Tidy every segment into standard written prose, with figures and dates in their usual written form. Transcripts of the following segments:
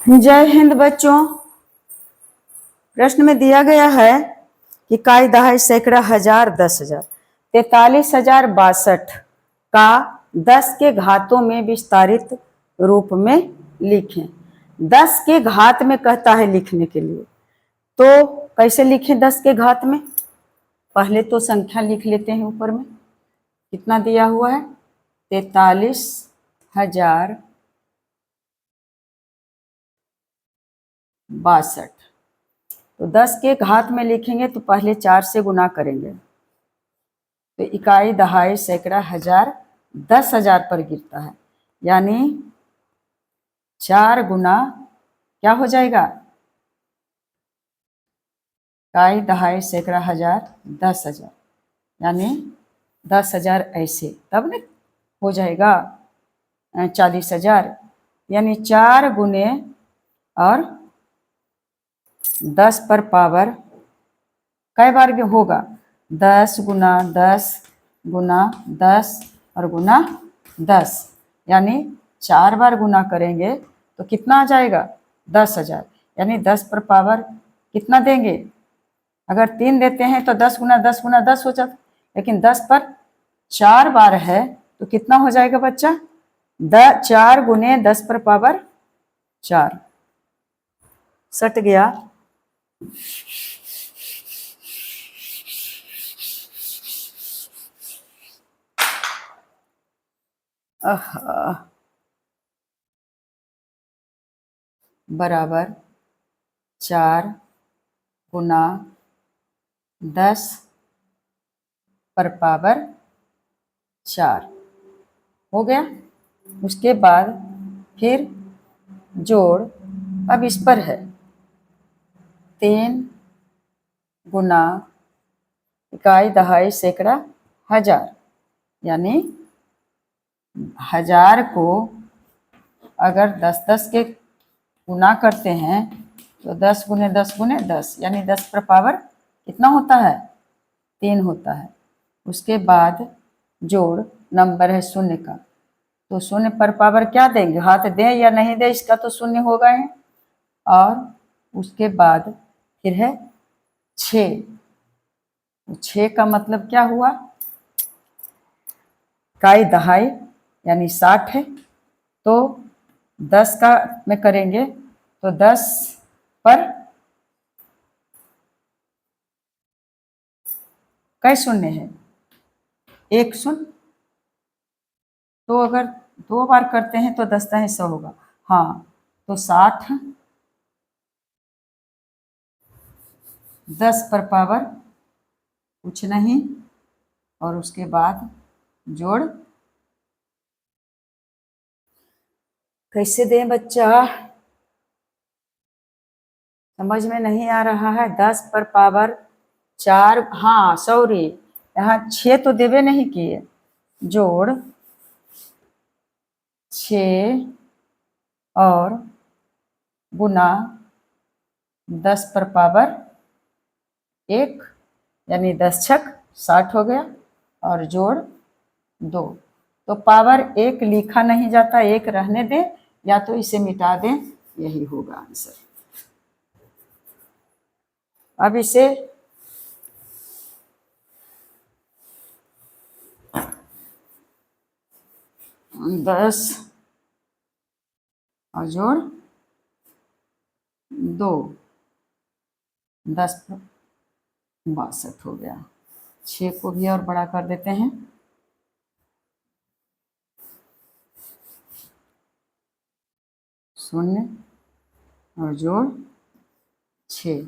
जय हिंद बच्चों। प्रश्न में दिया गया है कि काई दहाई सैकड़ा हजार 10,000 43,062 का 10 के घातों में विस्तारित रूप में लिखें। 10 के घात में कहता है लिखने के लिए, तो कैसे लिखें 10 के घात में? पहले तो संख्या लिख लेते हैं। ऊपर में कितना दिया हुआ है? 43,062। तो 10 के घात में लिखेंगे तो पहले 4 से गुना करेंगे, तो इकाई दहाई सैकड़ा हजार 10,000 पर गिरता है, यानी 4 गुना क्या हो जाएगा? इकाई दहाई सैकड़ा हजार 10,000 यानी 10,000 ऐसे, तब न हो जाएगा 40,000, यानी 4 गुने और 10 पर पावर कई बार भी होगा? 10 गुना 10 गुना 10 और गुना 10, यानी 4 बार गुना करेंगे तो कितना आ जाएगा? 10,000, यानी 10 पर पावर कितना देंगे? अगर 3 देते हैं तो 10 गुना 10 गुना 10 हो जाता, लेकिन 10 पर 4 बार है तो कितना हो जाएगा बच्चा? 4 गुने 10 पर पावर 4। सट गया। बराबर 4 गुना 10 पर पावर 4 हो गया। उसके बाद फिर जोड़, अब इस पर है 3 गुना इकाई दहाई सैकड़ा हजार, यानी 1000 को अगर 10-10 के गुना करते हैं तो 10 गुने 10 गुने 10, यानी 10 पर पावर कितना होता है? 3 होता है। उसके बाद जोड़, नंबर है शून्य का, तो शून्य पर पावर क्या देंगे? हाथ दें या नहीं दें, इसका तो शून्य हो गए हैं। और उसके बाद फिर है 6। 6 का मतलब क्या हुआ? इकाई दहाई यानी 60 है, तो 10 का में करेंगे तो 10 पर कई शून्य है? 1 शून्य। तो अगर 2 बार करते हैं तो 10 दाएं 100 होगा। हाँ, तो 60 10 पर पावर कुछ नहीं, और उसके बाद जोड़ कैसे दें बच्चा? समझ में नहीं आ रहा है? 10 पर पावर 4, हाँ सॉरी, यहाँ 6 तो देवे नहीं किए। जोड़ 6 और गुना 10 पर पावर 1, यानी 10 छक 60 हो गया, और जोड़ 2। तो पावर 1 लिखा नहीं जाता, 1 रहने दें या तो इसे मिटा दें, यही होगा आंसर। अब इसे दस और जोड़ 2, 10 62 हो गया। 6 को भी और बड़ा कर देते हैं। शून्य और जोड़ 6।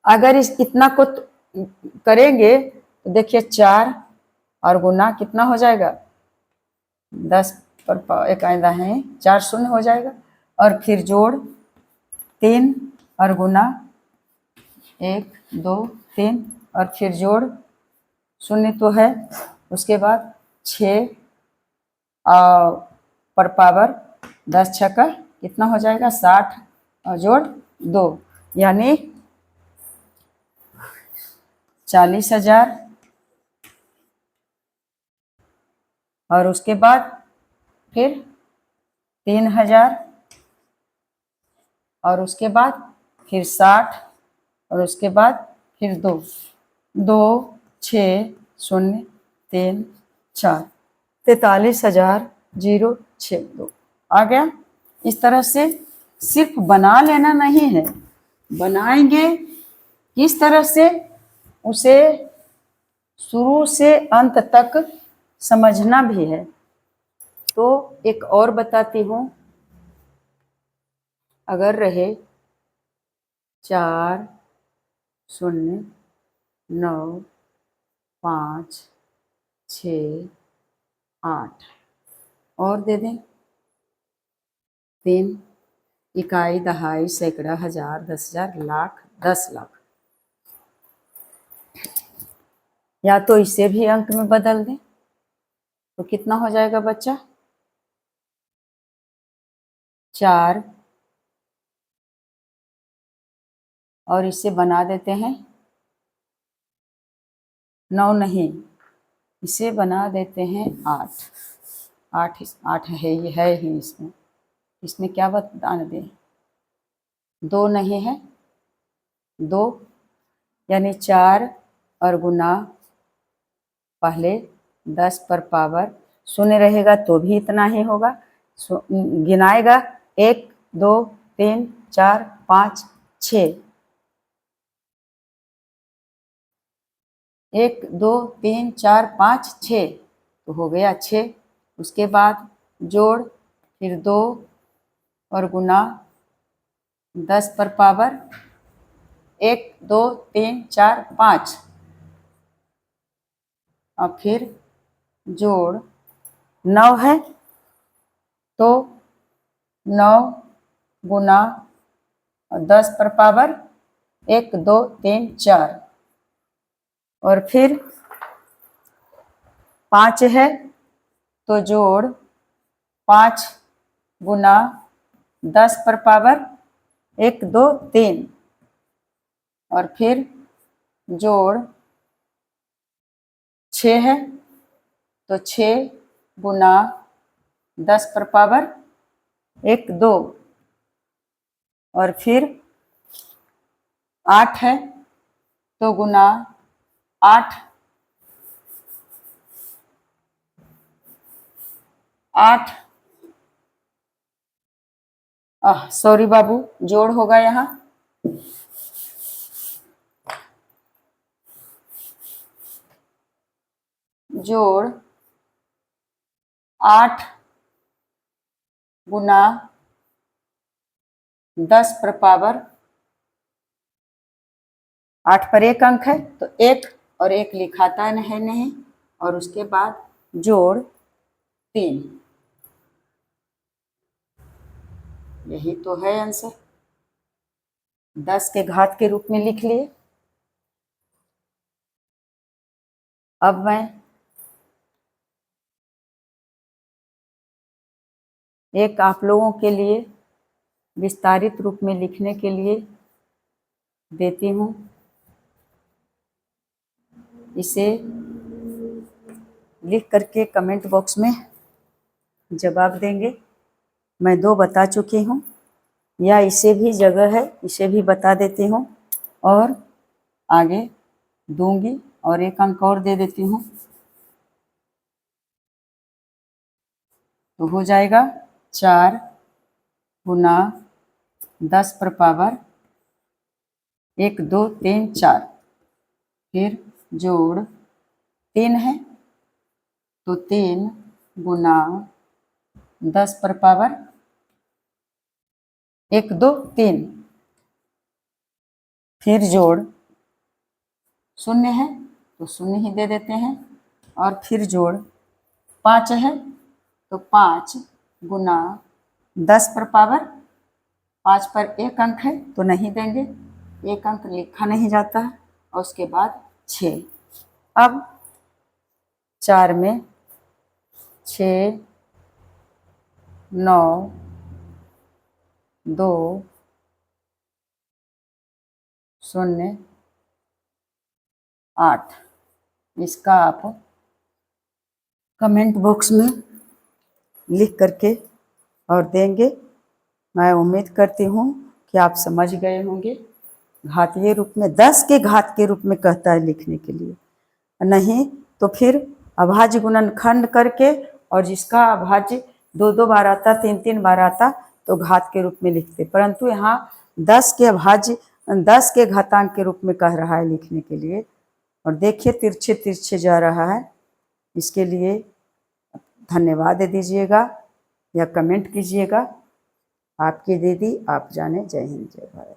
अगर इस इतना को करेंगे तो देखिए 4 और गुना कितना हो जाएगा? 10 पर एक आइंदा है 4 शून्य हो जाएगा, और फिर जोड़ 3 और गुना 1 2 3, और फिर जोड़ शून्य तो है, उसके बाद 6 पर पावर 10 छक्का कितना हो जाएगा? 60 और जोड़ 2, यानी 40,000। और उसके बाद फिर 3,000 और उसके बाद फिर 60 और उसके बाद फिर 2, 2 6 0 3 4 43,062 आ गया। इस तरह से सिर्फ बना लेना नहीं है, बनाएंगे किस तरह से उसे शुरू से अंत तक समझना भी है। तो एक और बताती हूँ, अगर रहे 4 0 9 5 6 8 और दे दें 3 इकाई दहाई सैकड़ा हजार 10,000 लाख 10 लाख, या तो इसे भी अंक में बदल दें तो कितना हो जाएगा बच्चा 4 और इसे बना देते हैं 9 नहीं, इसे बना देते हैं 8 8 8 है, ये है ही इसमें, इसमें क्या बताना दें 2 नहीं है 2, यानी 4 और गुना पहले 10 पर पावर शून्य रहेगा तो भी इतना ही होगा, गिनाएगा 1 2 3 4 5 6, 1 2 3 4 5 6 तो हो गया 6। उसके बाद जोड़ फिर 2 और गुना 10 पर पावर 1 2 3 4 5 और फिर जोड़ 9 है तो 9 गुना 10 पर पावर 1 2 3 4 और फिर 5 है तो जोड़ 5 गुना 10 पर पावर 1 2 3 और फिर जोड़ 6 है तो 6 गुना 10 पर पावर 1 2 और फिर 8 है तो गुना 8 8 सॉरी बाबू, जोड़ होगा यहाँ जोड़ 8 गुना 10 पर पावर 8 पर एक अंक है तो 1 और 1 लिखाता है नहीं, और उसके बाद जोड़ 3, यही तो है आंसर, 10 के घात के रूप में लिख लिए। अब मैं एक आप लोगों के लिए विस्तारित रूप में लिखने के लिए देती हूँ, इसे लिख करके कमेंट बॉक्स में जवाब देंगे। मैं 2 बता चुकी हूँ, या इसे भी जगह है इसे भी बता देती हूँ और आगे दूंगी और एक अंक और दे देती हूँ तो हो जाएगा 4 गुना 10 पर पावर 1 2 3 4 फिर जोड़ 3 है तो 3 गुना 10 पर पावर 1 2 3 फिर जोड़ 0 है तो 0 ही दे देते हैं और फिर जोड़ 5 है तो 5 गुना 10 पर पावर 5 पर एक अंक है तो नहीं देंगे, एक अंक लिखा नहीं जाता है, और उसके बाद 6। अब 4 में 6 9 2 0 8, इसका आप कमेंट बॉक्स में लिख करके और देंगे। मैं उम्मीद करती हूँ कि आप समझ गए होंगे। घातीय रूप में 10 के घात के रूप में कहता है लिखने के लिए, नहीं तो फिर अभाज्य गुणनखंड करके, और जिसका अभाज्य 2-2 बार आता, 3-3 बार आता तो घात के रूप में लिखते, परंतु यहाँ 10 के अभाज्य 10 के घातांक के रूप में कह रहा है लिखने के लिए। और देखिए तिरछे तिरछे जा रहा है, इसके लिए धन्यवाद दीजिएगा या कमेंट कीजिएगा। आपकी दीदी, आप जाने। जय हिंद, जय भारत।